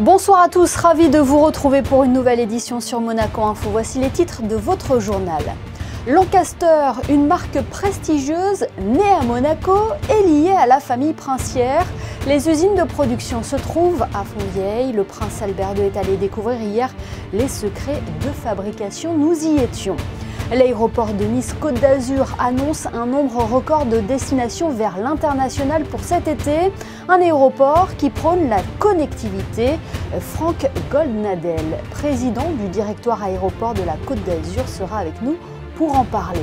Bonsoir à tous, ravi de vous retrouver pour une nouvelle édition sur Monaco Info. Voici les titres de votre journal. Lancaster, une marque prestigieuse née à Monaco et liée à la famille princière. Les usines de production se trouvent à Fontvieille. Le prince Albert II est allé découvrir hier les secrets de fabrication. Nous y étions. L'aéroport de Nice-Côte d'Azur annonce un nombre record de destinations vers l'international pour cet été. Un aéroport qui prône la connectivité. Franck Goldnadel, président du directoire aéroport de la Côte d'Azur, sera avec nous pour en parler.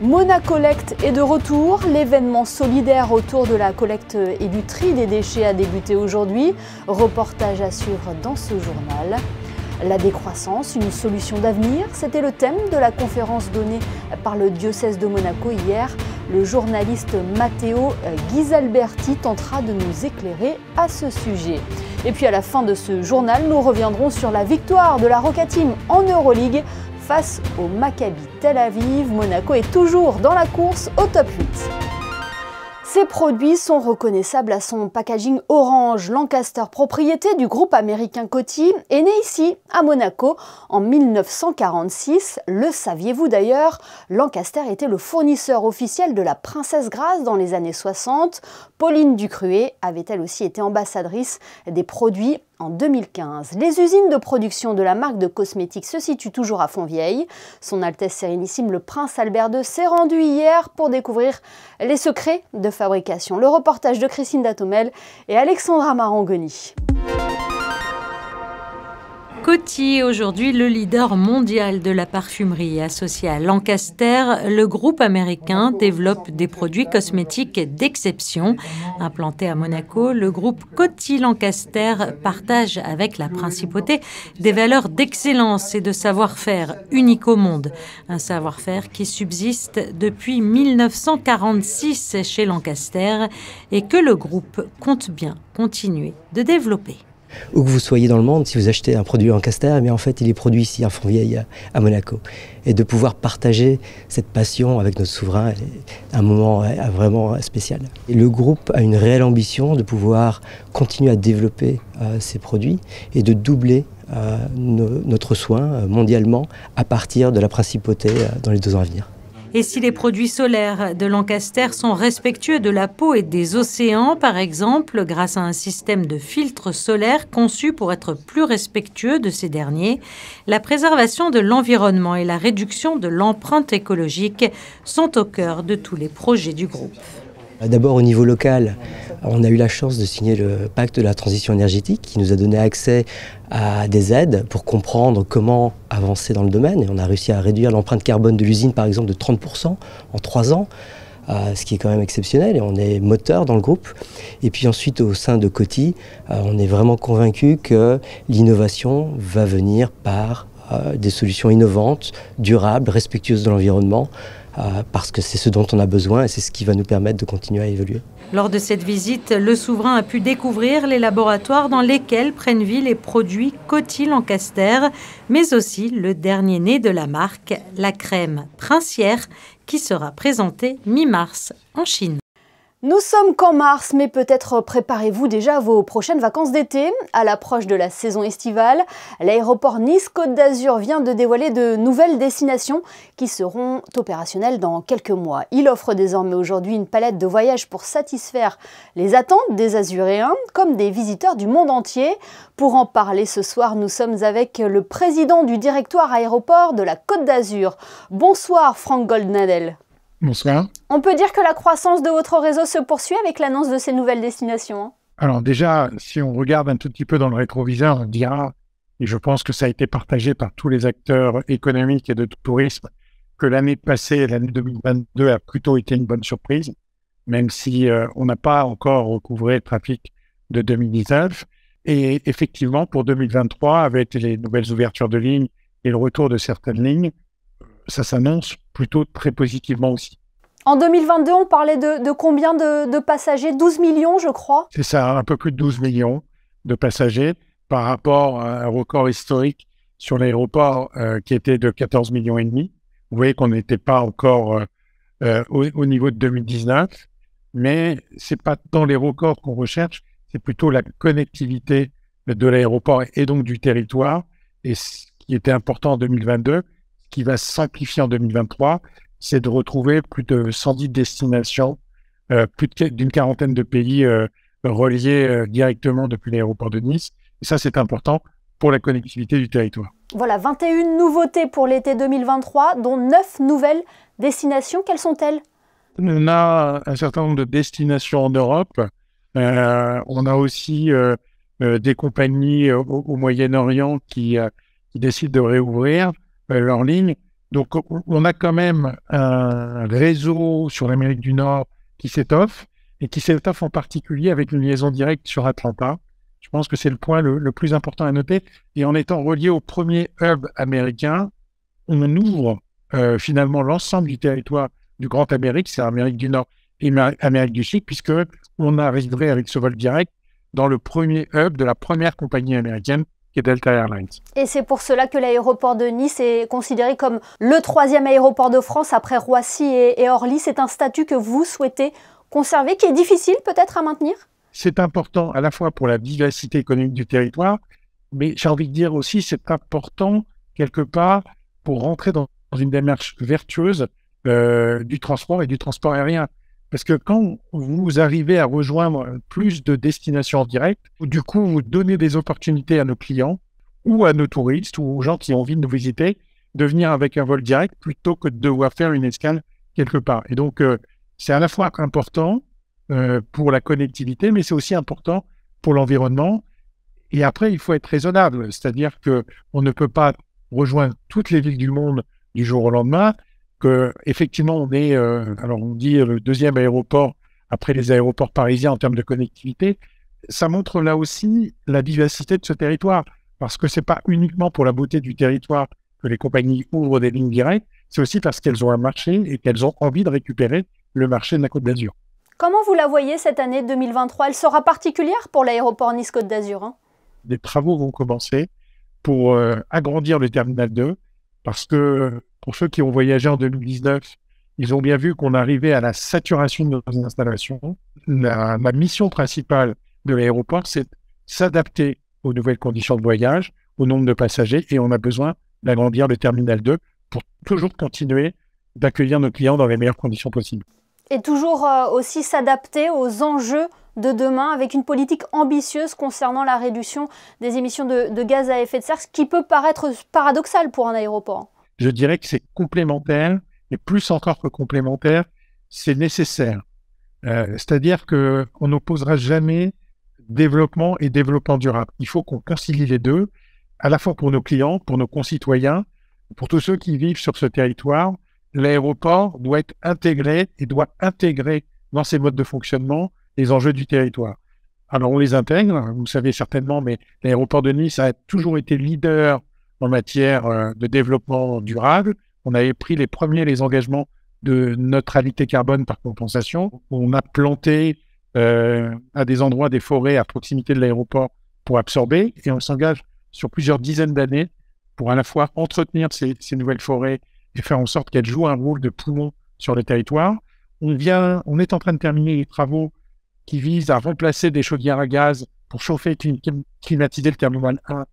Monacollecte est de retour. L'événement solidaire autour de la collecte et du tri des déchets a débuté aujourd'hui. Reportage à suivre dans ce journal. La décroissance, une solution d'avenir, c'était le thème de la conférence donnée par le diocèse de Monaco hier. Le journaliste Matteo Ghisalberti tentera de nous éclairer à ce sujet. Et puis à la fin de ce journal, nous reviendrons sur la victoire de la Roca Team en Euroleague face au Maccabi Tel Aviv. Monaco est toujours dans la course au top 8. Ces produits sont reconnaissables à son packaging orange. Lancaster, propriété du groupe américain Coty, est né ici, à Monaco, en 1946. Le saviez-vous d'ailleurs? Lancaster était le fournisseur officiel de la Princesse Grace dans les années 60. Pauline Ducruet avait elle aussi été ambassadrice des produits en 2015. Les usines de production de la marque de cosmétiques se situent toujours à Fontvieille. Son Altesse Sérénissime, le prince Albert II, s'est rendu hier pour découvrir les secrets de fabrication. Le reportage de Christine Datomel et Alexandra Marangoni. Coty est aujourd'hui le leader mondial de la parfumerie. Associé à Lancaster, le groupe américain développe des produits cosmétiques d'exception. Implanté à Monaco, le groupe Coty Lancaster partage avec la principauté des valeurs d'excellence et de savoir-faire uniques au monde. Un savoir-faire qui subsiste depuis 1946 chez Lancaster et que le groupe compte bien continuer de développer. Où que vous soyez dans le monde, si vous achetez un produit Lancaster, eh bien en fait il est produit ici à Fontvieille, à Monaco. Et de pouvoir partager cette passion avec notre souverain est un moment vraiment spécial. Et le groupe a une réelle ambition de pouvoir continuer à développer ces produits et de doubler notre soin mondialement à partir de la principauté dans les 2 ans à venir. Et si les produits solaires de Lancaster sont respectueux de la peau et des océans, par exemple, grâce à un système de filtres solaires conçu pour être plus respectueux de ces derniers, la préservation de l'environnement et la réduction de l'empreinte écologique sont au cœur de tous les projets du groupe. D'abord au niveau local, on a eu la chance de signer le pacte de la transition énergétique qui nous a donné accès à des aides pour comprendre comment avancer dans le domaine. Et on a réussi à réduire l'empreinte carbone de l'usine par exemple de 30% en 3 ans, ce qui est quand même exceptionnel et on est moteur dans le groupe. Et puis ensuite au sein de Coty, on est vraiment convaincu que l'innovation va venir par des solutions innovantes, durables, respectueuses de l'environnement, parce que c'est ce dont on a besoin et c'est ce qui va nous permettre de continuer à évoluer. Lors de cette visite, le souverain a pu découvrir les laboratoires dans lesquels prennent vie les produits Coty Lancaster, mais aussi le dernier né de la marque, la crème princière, qui sera présentée mi-mars en Chine. Nous sommes qu'en mars, mais peut-être préparez-vous déjà à vos prochaines vacances d'été. À l'approche de la saison estivale, l'aéroport Nice-Côte d'Azur vient de dévoiler de nouvelles destinations qui seront opérationnelles dans quelques mois. Il offre désormais aujourd'hui une palette de voyages pour satisfaire les attentes des Azuréens, comme des visiteurs du monde entier. Pour en parler ce soir, nous sommes avec le président du directoire aéroport de la Côte d'Azur. Bonsoir Franck Goldnadel. Bonsoir. On peut dire que la croissance de votre réseau se poursuit avec l'annonce de ces nouvelles destinations. Alors déjà, si on regarde un tout petit peu dans le rétroviseur, on dira, et je pense que ça a été partagé par tous les acteurs économiques et de tourisme, que l'année passée, l'année 2022, a plutôt été une bonne surprise, même si on n'a pas encore recouvré le trafic de 2019. Et effectivement, pour 2023, avec les nouvelles ouvertures de lignes et le retour de certaines lignes, ça s'annonce plutôt très positivement aussi. En 2022, on parlait de combien de passagers? 12 millions, je crois. C'est ça, un peu plus de 12 millions de passagers par rapport à un record historique sur l'aéroport qui était de 14 millions et demi. Vous voyez qu'on n'était pas encore au niveau de 2019, mais c'est pas dans les records qu'on recherche, c'est plutôt la connectivité de l'aéroport et donc du territoire. Et ce qui était important en 2022, ce qui va simplifier en 2023, c'est de retrouver plus de 110 destinations, d'une quarantaine de pays reliés directement depuis l'aéroport de Nice. Et ça, c'est important pour la connectivité du territoire. Voilà, 21 nouveautés pour l'été 2023, dont 9 nouvelles destinations. Quelles sont-elles? On a un certain nombre de destinations en Europe. On a aussi des compagnies au Moyen-Orient qui décident de réouvrir leurs lignes. Donc, on a quand même un réseau sur l'Amérique du Nord qui s'étoffe, et qui s'étoffe en particulier avec une liaison directe sur Atlanta. Je pense que c'est le point le plus important à noter. Et en étant relié au premier hub américain, on ouvre finalement l'ensemble du territoire du Grand Amérique, c'est Amérique du Nord et Amérique du Sud, puisque on arriverait avec ce vol direct dans le premier hub de la première compagnie américaine, qui est Delta Airlines. Et c'est pour cela que l'aéroport de Nice est considéré comme le 3e aéroport de France après Roissy et Orly. C'est un statut que vous souhaitez conserver, qui est difficile peut-être à maintenir? C'est important à la fois pour la vivacité économique du territoire, mais j'ai envie de dire aussi c'est important quelque part pour rentrer dans une démarche vertueuse du transport et du transport aérien. Parce que quand vous arrivez à rejoindre plus de destinations en direct, du coup, vous donnez des opportunités à nos clients ou à nos touristes ou aux gens qui ont envie de nous visiter de venir avec un vol direct plutôt que de devoir faire une escale quelque part. Et donc, c'est à la fois important pour la connectivité, mais c'est aussi important pour l'environnement. Et après, il faut être raisonnable, c'est-à-dire qu'on ne peut pas rejoindre toutes les villes du monde du jour au lendemain, qu'effectivement, on est, alors on dit le 2e aéroport après les aéroports parisiens en termes de connectivité. Ça montre là aussi la vivacité de ce territoire, parce que c'est pas uniquement pour la beauté du territoire que les compagnies ouvrent des lignes directes, c'est aussi parce qu'elles ont un marché et qu'elles ont envie de récupérer le marché de la Côte d'Azur. Comment vous la voyez cette année 2023? Elle sera particulière pour l'aéroport Nice-Côte d'Azur, hein? Des travaux vont commencer pour agrandir le terminal 2, parce que pour ceux qui ont voyagé en 2019, ils ont bien vu qu'on arrivait à la saturation de nos installations. Ma mission principale de l'aéroport, c'est s'adapter aux nouvelles conditions de voyage, au nombre de passagers, et on a besoin d'agrandir le terminal 2 pour toujours continuer d'accueillir nos clients dans les meilleures conditions possibles. Et toujours aussi s'adapter aux enjeux de demain avec une politique ambitieuse concernant la réduction des émissions de gaz à effet de serre, ce qui peut paraître paradoxal pour un aéroport. Je dirais que c'est complémentaire, et plus encore que complémentaire, c'est nécessaire. C'est-à-dire qu'on n'opposera jamais développement et développement durable. Il faut qu'on concilie les deux, à la fois pour nos clients, pour nos concitoyens, pour tous ceux qui vivent sur ce territoire. L'aéroport doit être intégré et doit intégrer dans ses modes de fonctionnement les enjeux du territoire. Alors on les intègre, vous le savez certainement, mais l'aéroport de Nice a toujours été leader en matière de développement durable. On avait pris les engagements de neutralité carbone par compensation. On a planté à des endroits des forêts à proximité de l'aéroport pour absorber, et on s'engage sur plusieurs dizaines d'années pour à la fois entretenir ces nouvelles forêts et faire en sorte qu'elles jouent un rôle de poumon sur le territoire. On est en train de terminer les travaux qui visent à remplacer des chaudières à gaz pour chauffer et climatiser le terminal 1,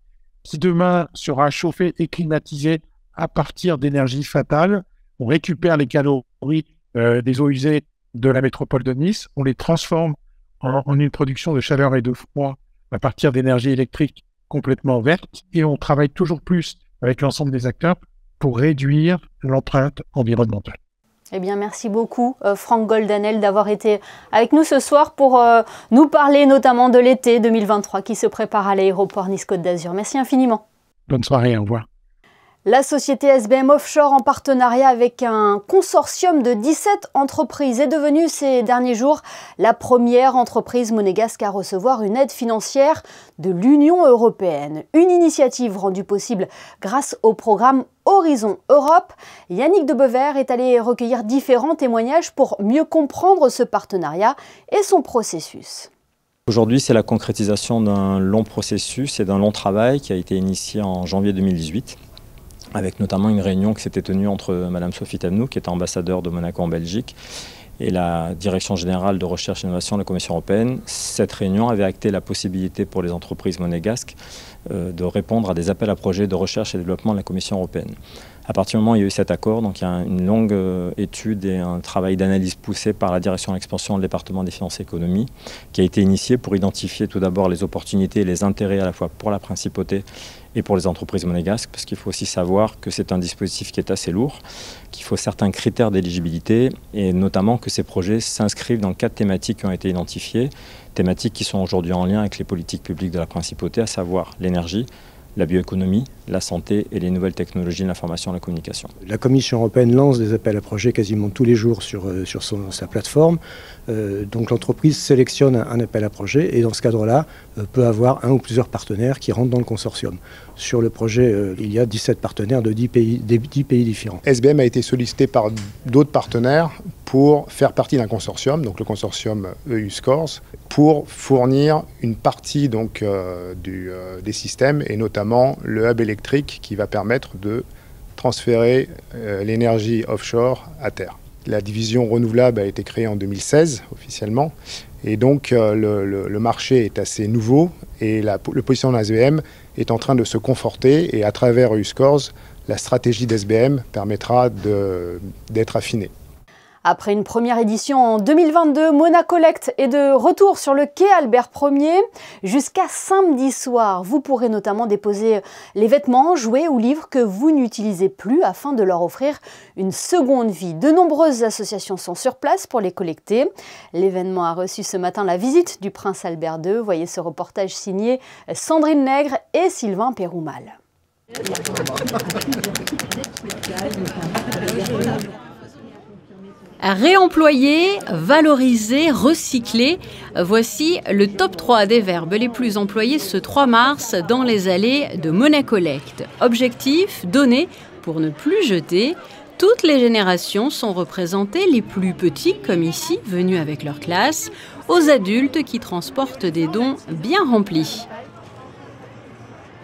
qui demain sera chauffé et climatisé à partir d'énergie fatale. On récupère les calories des eaux usées de la métropole de Nice, on les transforme en une production de chaleur et de froid à partir d'énergie électrique complètement verte, et on travaille toujours plus avec l'ensemble des acteurs pour réduire l'empreinte environnementale. Eh bien, merci beaucoup, Franck Goldanel, d'avoir été avec nous ce soir pour nous parler notamment de l'été 2023 qui se prépare à l'aéroport Nice-Côte d'Azur. Merci infiniment. Bonne soirée, au revoir. La société SBM Offshore, en partenariat avec un consortium de 17 entreprises, est devenue ces derniers jours la première entreprise monégasque à recevoir une aide financière de l'Union européenne. Une initiative rendue possible grâce au programme Horizon Europe. Yannick Debevert est allé recueillir différents témoignages pour mieux comprendre ce partenariat et son processus. Aujourd'hui, c'est la concrétisation d'un long processus et d'un long travail qui a été initié en janvier 2018. Avec notamment une réunion qui s'était tenue entre Madame Sophie Tamenou, qui est ambassadeur de Monaco en Belgique, et la Direction générale de recherche et d'innovation de la Commission européenne. Cette réunion avait acté la possibilité pour les entreprises monégasques de répondre à des appels à projets de recherche et développement de la Commission européenne. À partir du moment où il y a eu cet accord, donc il y a une longue étude et un travail d'analyse poussé par la Direction de l'expansion du département des finances et économie qui a été initié pour identifier tout d'abord les opportunités et les intérêts à la fois pour la principauté et pour les entreprises monégasques, parce qu'il faut aussi savoir que c'est un dispositif qui est assez lourd, qu'il faut certains critères d'éligibilité et notamment que ces projets s'inscrivent dans 4 thématiques qui ont été identifiées, thématiques qui sont aujourd'hui en lien avec les politiques publiques de la principauté, à savoir l'énergie, la bioéconomie, la santé et les nouvelles technologies de l'information et de la communication. La Commission européenne lance des appels à projets quasiment tous les jours sur sa plateforme. Donc l'entreprise sélectionne un appel à projet et dans ce cadre-là peut avoir un ou plusieurs partenaires qui rentrent dans le consortium. Sur le projet, il y a 17 partenaires de 10 pays différents. SBM a été sollicité par d'autres partenaires pour faire partie d'un consortium, donc le consortium EU Scores, pour fournir une partie donc, des systèmes et notamment le hub électrique qui va permettre de transférer l'énergie offshore à terre. La division renouvelable a été créée en 2016 officiellement et donc le marché est assez nouveau et le positionnement de SBM est en train de se conforter et à travers EU Scores, la stratégie d'SBM permettra d'être affinée. Après une première édition en 2022, Monacolect est de retour sur le quai Albert Ier. Jusqu'à samedi soir, vous pourrez notamment déposer les vêtements, jouets ou livres que vous n'utilisez plus afin de leur offrir une seconde vie. De nombreuses associations sont sur place pour les collecter. L'événement a reçu ce matin la visite du prince Albert II. Voyez ce reportage signé Sandrine Nègre et Sylvain Péroumal. Réemployer, valoriser, recycler, voici le top 3 des verbes les plus employés ce 3 mars dans les allées de Monacolect. Objectif, donner pour ne plus jeter. Toutes les générations sont représentées, les plus petits, comme ici, venus avec leur classe, aux adultes qui transportent des dons bien remplis.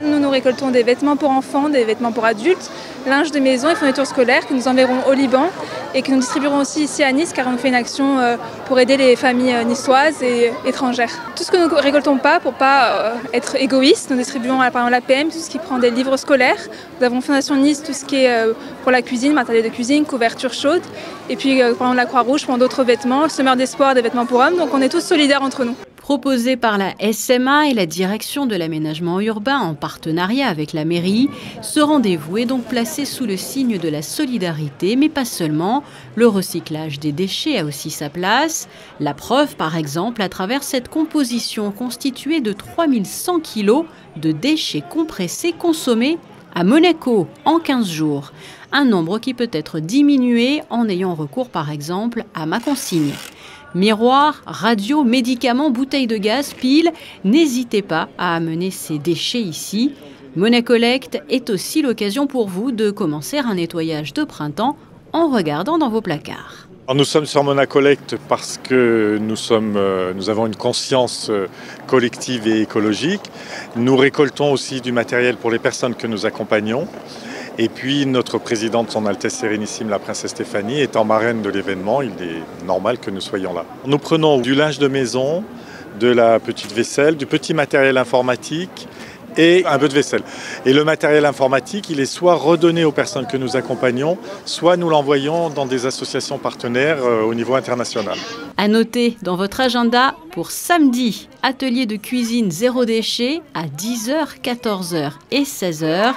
Nous récoltons des vêtements pour enfants, des vêtements pour adultes, linge de maison et fournitures scolaires que nous enverrons au Liban et que nous distribuerons aussi ici à Nice car on fait une action pour aider les familles niçoises et étrangères. Tout ce que nous récoltons pas pour pas être égoïstes, nous distribuons par exemple l'APM, tout ce qui prend des livres scolaires. Nous avons Fondation Nice, tout ce qui est pour la cuisine, matériel de cuisine, couverture chaude. Et puis par exemple la Croix-Rouge pour d'autres vêtements, le Semeur d'Espoir, des vêtements pour hommes. Donc on est tous solidaires entre nous. Proposé par la SMA et la Direction de l'aménagement urbain en partenariat avec la mairie, ce rendez-vous est donc placé sous le signe de la solidarité, mais pas seulement. Le recyclage des déchets a aussi sa place. La preuve, par exemple, à travers cette composition constituée de 3100 kilos de déchets compressés consommés à Monaco en 15 jours. Un nombre qui peut être diminué en ayant recours, par exemple, à ma consigne. Miroirs, radios, médicaments, bouteilles de gaz, piles, n'hésitez pas à amener ces déchets ici. Monacolect est aussi l'occasion pour vous de commencer un nettoyage de printemps en regardant dans vos placards. Alors nous sommes sur Monacolect parce que nous avons une conscience collective et écologique. Nous récoltons aussi du matériel pour les personnes que nous accompagnons. Et puis notre présidente, son Altesse Sérénissime, la princesse Stéphanie, étant marraine de l'événement, il est normal que nous soyons là. Nous prenons du linge de maison, de la petite vaisselle, du petit matériel informatique et un peu de vaisselle. Et le matériel informatique, il est soit redonné aux personnes que nous accompagnons, soit nous l'envoyons dans des associations partenaires au niveau international. À noter dans votre agenda pour samedi, atelier de cuisine zéro déchet à 10h, 14h et 16h.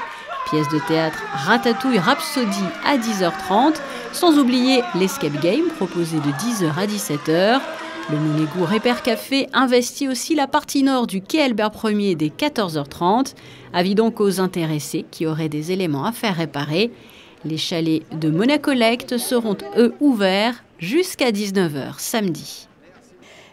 Pièce de théâtre Ratatouille Rhapsody à 10h30, sans oublier l'Escape Game proposé de 10h à 17h. Le Monégout Repair Café investit aussi la partie nord du quai Albert Ier dès 14h30. Avis donc aux intéressés qui auraient des éléments à faire réparer. Les chalets de Monacolect seront eux ouverts jusqu'à 19h samedi.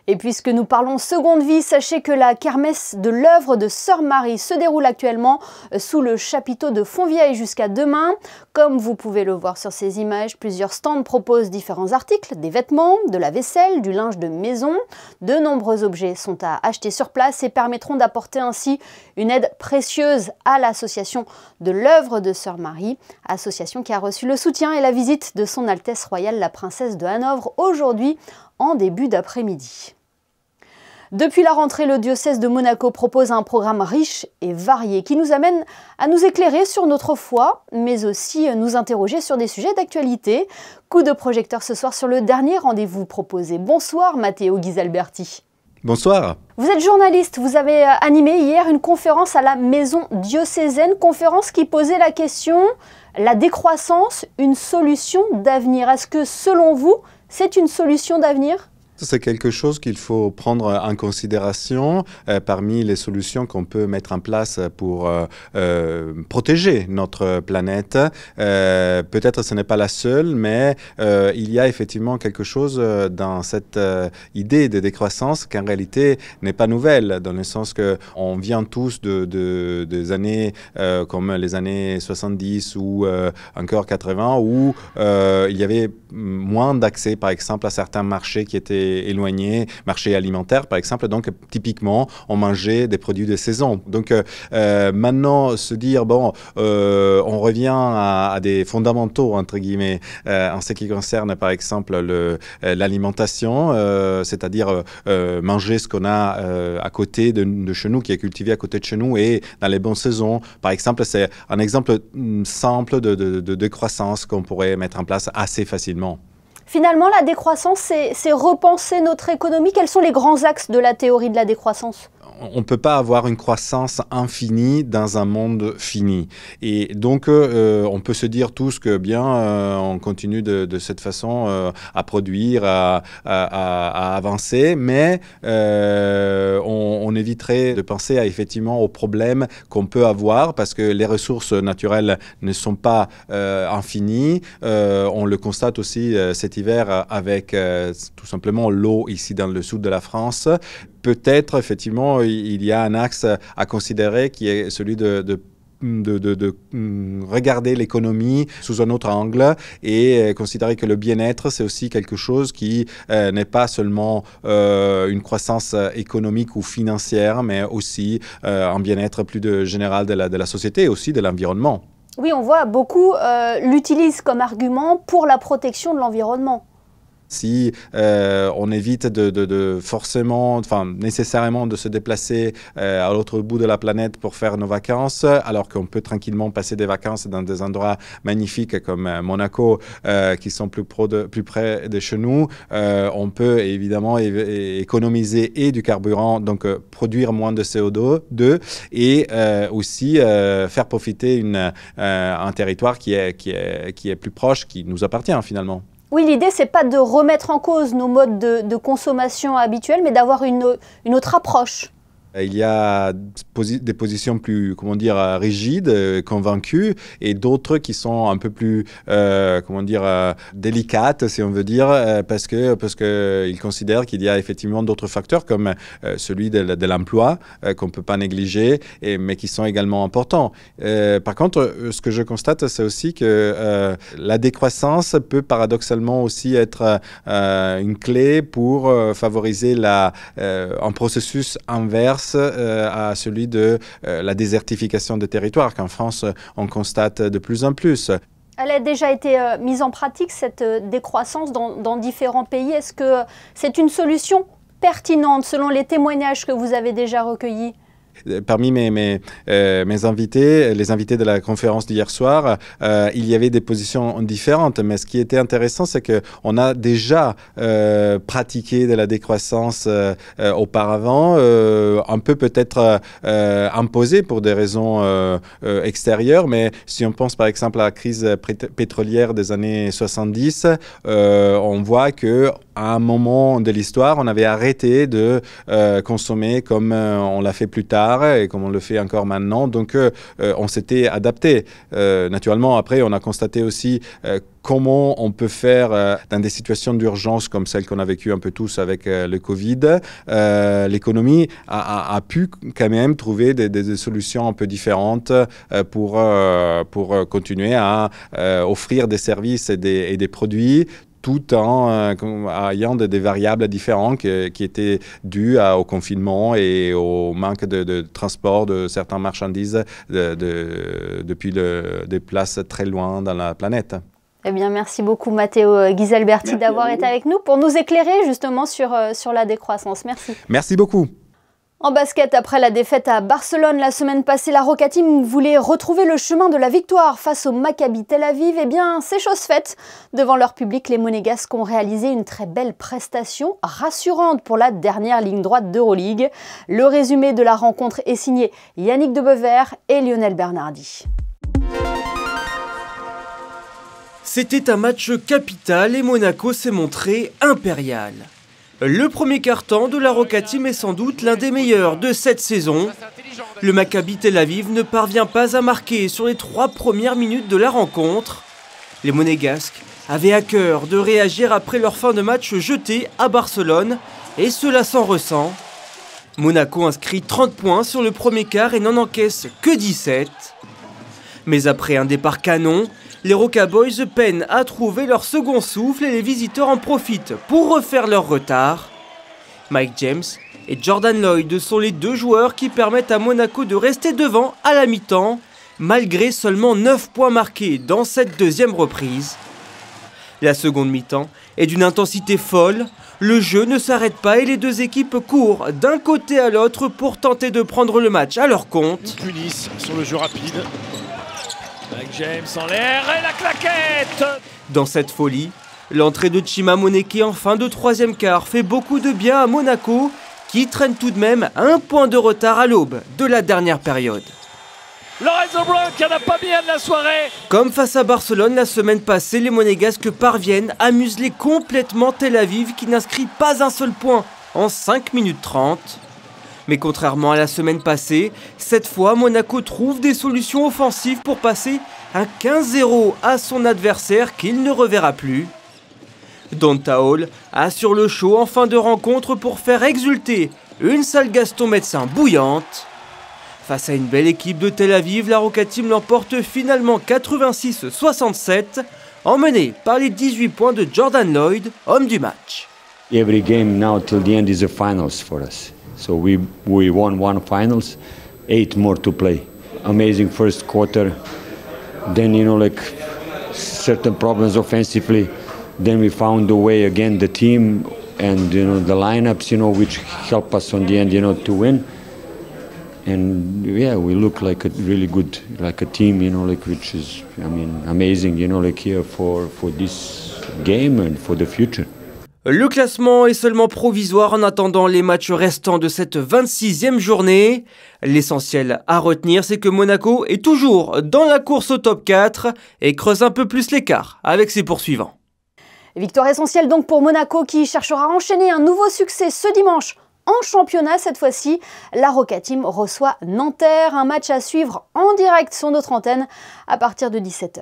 Et puisque nous parlons seconde vie, sachez que la kermesse de l'œuvre de Sœur Marie se déroule actuellement sous le chapiteau de Fontvieille jusqu'à demain. Comme vous pouvez le voir sur ces images, plusieurs stands proposent différents articles, des vêtements, de la vaisselle, du linge de maison. De nombreux objets sont à acheter sur place et permettront d'apporter ainsi une aide précieuse à l'association de l'œuvre de Sœur Marie, association qui a reçu le soutien et la visite de Son Altesse Royale la Princesse de Hanovre aujourd'hui en début d'après-midi. Depuis la rentrée, le diocèse de Monaco propose un programme riche et varié qui nous amène à nous éclairer sur notre foi, mais aussi nous interroger sur des sujets d'actualité. Coup de projecteur ce soir sur le dernier rendez-vous proposé. Bonsoir Matteo Ghisalberti. Bonsoir. Vous êtes journaliste, vous avez animé hier une conférence à la Maison diocésaine, conférence qui posait la question « La décroissance, une solution d'avenir ». Est-ce que selon vous, c'est une solution d'avenir ? C'est quelque chose qu'il faut prendre en considération parmi les solutions qu'on peut mettre en place pour protéger notre planète. Peut-être ce n'est pas la seule, mais il y a effectivement quelque chose dans cette idée de décroissance qui en réalité n'est pas nouvelle, dans le sens qu'on vient tous des années comme les années 70 ou encore 80, où il y avait moins d'accès, par exemple, à certains marchés qui étaient éloignés, marché alimentaire par exemple, donc typiquement on mangeait des produits de saison. Donc maintenant se dire bon, on revient à des fondamentaux entre guillemets en ce qui concerne par exemple l'alimentation, c'est-à-dire manger ce qu'on a à côté de chez nous, qui est cultivé à côté de chez nous et dans les bonnes saisons. Par exemple, c'est un exemple simple de croissance qu'on pourrait mettre en place assez facilement. Finalement, la décroissance, c'est repenser notre économie. Quels sont les grands axes de la théorie de la décroissance ? On ne peut pas avoir une croissance infinie dans un monde fini. Et donc, on peut se dire tous que bien, on continue de cette façon à produire, à avancer, mais on éviterait de penser effectivement aux problèmes qu'on peut avoir parce que les ressources naturelles ne sont pas infinies. On le constate aussi cet hiver avec tout simplement l'eau ici dans le sud de la France. Peut-être, effectivement, il y a un axe à considérer qui est celui de regarder l'économie sous un autre angle et considérer que le bien-être, c'est aussi quelque chose qui n'est pas seulement une croissance économique ou financière, mais aussi un bien-être plus général de la société et aussi de l'environnement. Oui, on voit beaucoup l'utilisent comme argument pour la protection de l'environnement. Si on évite forcément, enfin nécessairement de se déplacer à l'autre bout de la planète pour faire nos vacances, alors qu'on peut tranquillement passer des vacances dans des endroits magnifiques comme Monaco, qui sont plus près de chez nous, on peut évidemment économiser et du carburant, donc produire moins de CO2 et aussi faire profiter un territoire qui est plus proche, qui nous appartient finalement. Oui, l'idée, c'est pas de remettre en cause nos modes de consommation habituels, mais d'avoir une autre approche. Il y a des positions plus, comment dire, rigides, convaincues, et d'autres qui sont un peu plus, comment dire, délicates, si on veut dire, parce que ils considèrent qu'il y a effectivement d'autres facteurs comme celui de l'emploi qu'on ne peut pas négliger, mais qui sont également importants. Par contre, ce que je constate, c'est aussi que la décroissance peut paradoxalement aussi être une clé pour favoriser un processus inverse à celui de la désertification des territoires qu'en France on constate de plus en plus. Elle a déjà été mise en pratique, cette décroissance dans différents pays. Est-ce que c'est une solution pertinente selon les témoignages que vous avez déjà recueillis ? Parmi mes invités, les invités de la conférence d'hier soir, il y avait des positions différentes. Mais ce qui était intéressant, c'est qu'on a déjà pratiqué de la décroissance auparavant, un peu peut-être imposée pour des raisons extérieures. Mais si on pense par exemple à la crise pétrolière des années 70, on voit que à un moment de l'histoire, on avait arrêté de consommer comme on l'a fait plus tard et comme on le fait encore maintenant. Donc, on s'était adapté. Naturellement, après, on a constaté aussi comment on peut faire dans des situations d'urgence comme celle qu'on a vécue un peu tous avec le Covid. L'économie a pu quand même trouver des solutions un peu différentes pour continuer à offrir des services et des produits tout en ayant des variables différentes qui étaient dues au confinement et au manque de transport de certaines marchandises depuis des places très loin dans la planète. Eh bien, merci beaucoup Matteo Ghisalberti d'avoir été avec nous pour nous éclairer justement sur la décroissance. Merci. Merci beaucoup. En basket, après la défaite à Barcelone la semaine passée, la Roca Team voulait retrouver le chemin de la victoire face au Maccabi Tel Aviv. Eh bien, c'est chose faite. Devant leur public, les Monégasques ont réalisé une très belle prestation, rassurante pour la dernière ligne droite d'Euroleague. Le résumé de la rencontre est signé Yannick Debever et Lionel Bernardi. C'était un match capital et Monaco s'est montré impérial. Le premier quart-temps de la Roca Team est sans doute l'un des meilleurs de cette saison. Le Maccabi Tel Aviv ne parvient pas à marquer sur les 3 premières minutes de la rencontre. Les Monégasques avaient à cœur de réagir après leur fin de match jetée à Barcelone, et cela s'en ressent. Monaco inscrit 30 points sur le premier quart et n'en encaisse que 17. Mais après un départ canon, les Roca Boys peinent à trouver leur second souffle et les visiteurs en profitent pour refaire leur retard. Mike James et Jordan Lloyd sont les 2 joueurs qui permettent à Monaco de rester devant à la mi-temps, malgré seulement 9 points marqués dans cette deuxième reprise. La seconde mi-temps est d'une intensité folle, le jeu ne s'arrête pas et les 2 équipes courent d'un côté à l'autre pour tenter de prendre le match à leur compte. Punissent sur le jeu rapide. Mike James en l'air et la claquette. Dans cette folie, l'entrée de Chima Moneke en fin de troisième quart fait beaucoup de bien à Monaco, qui traîne tout de même 1 point de retard à l'aube de la dernière période. Lorenzo Brown qui n'a pas bien de la soirée. Comme face à Barcelone la semaine passée, les Monégasques parviennent à museler complètement Tel Aviv qui n'inscrit pas un seul point en 5 minutes 30. Mais contrairement à la semaine passée, cette fois Monaco trouve des solutions offensives pour passer un 15-0 à son adversaire qu'il ne reverra plus. Donta Hall assure le show en fin de rencontre pour faire exulter une salle Gaston Médecin bouillante. Face à une belle équipe de Tel Aviv, la Roca Team l'emporte finalement 86-67, emmenée par les 18 points de Jordan Lloyd, homme du match. Every game now till the end is a finals for us. So we won 1 finals, 8 more to play. Amazing first quarter. Then, certain problems offensively. Then we found a way again, the team and, the lineups, which help us on the end, to win. And yeah, we look like a really good, like a team, which is, amazing, here for this game and for the future. Le classement est seulement provisoire en attendant les matchs restants de cette 26e journée. L'essentiel à retenir, c'est que Monaco est toujours dans la course au top 4 et creuse un peu plus l'écart avec ses poursuivants. Victoire essentielle donc pour Monaco qui cherchera à enchaîner un nouveau succès ce dimanche en championnat. Cette fois-ci, la Roca Team reçoit Nanterre, un match à suivre en direct sur notre antenne à partir de 17h.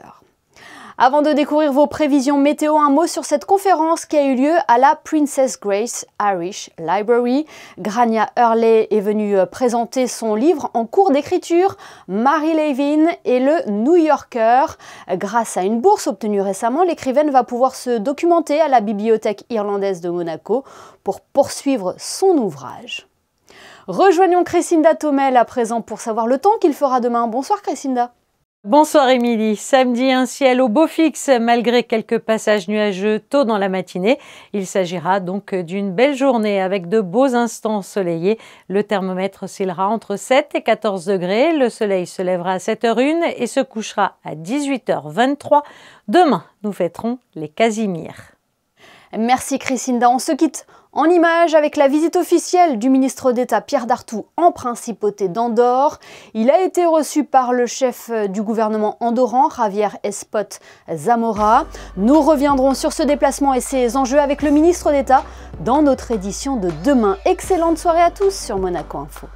Avant de découvrir vos prévisions météo, un mot sur cette conférence qui a eu lieu à la Princess Grace Irish Library. Grania Hurley est venue présenter son livre en cours d'écriture, Mary Levin et le New Yorker. Grâce à une bourse obtenue récemment, l'écrivaine va pouvoir se documenter à la Bibliothèque irlandaise de Monaco pour poursuivre son ouvrage. Rejoignons Christinda Thomel à présent pour savoir le temps qu'il fera demain. Bonsoir Christinda. Bonsoir Émilie. Samedi, un ciel au beau fixe malgré quelques passages nuageux tôt dans la matinée. Il s'agira donc d'une belle journée avec de beaux instants ensoleillés. Le thermomètre oscillera entre 7 et 14 degrés. Le soleil se lèvera à 7h01 et se couchera à 18h23. Demain, nous fêterons les Casimirs. Merci Christinda. On se quitte En images, avec la visite officielle du ministre d'État Pierre Dartout en principauté d'Andorre, il a été reçu par le chef du gouvernement andorran, Javier Espot Zamora. Nous reviendrons sur ce déplacement et ses enjeux avec le ministre d'État dans notre édition de demain. Excellente soirée à tous sur Monaco Info.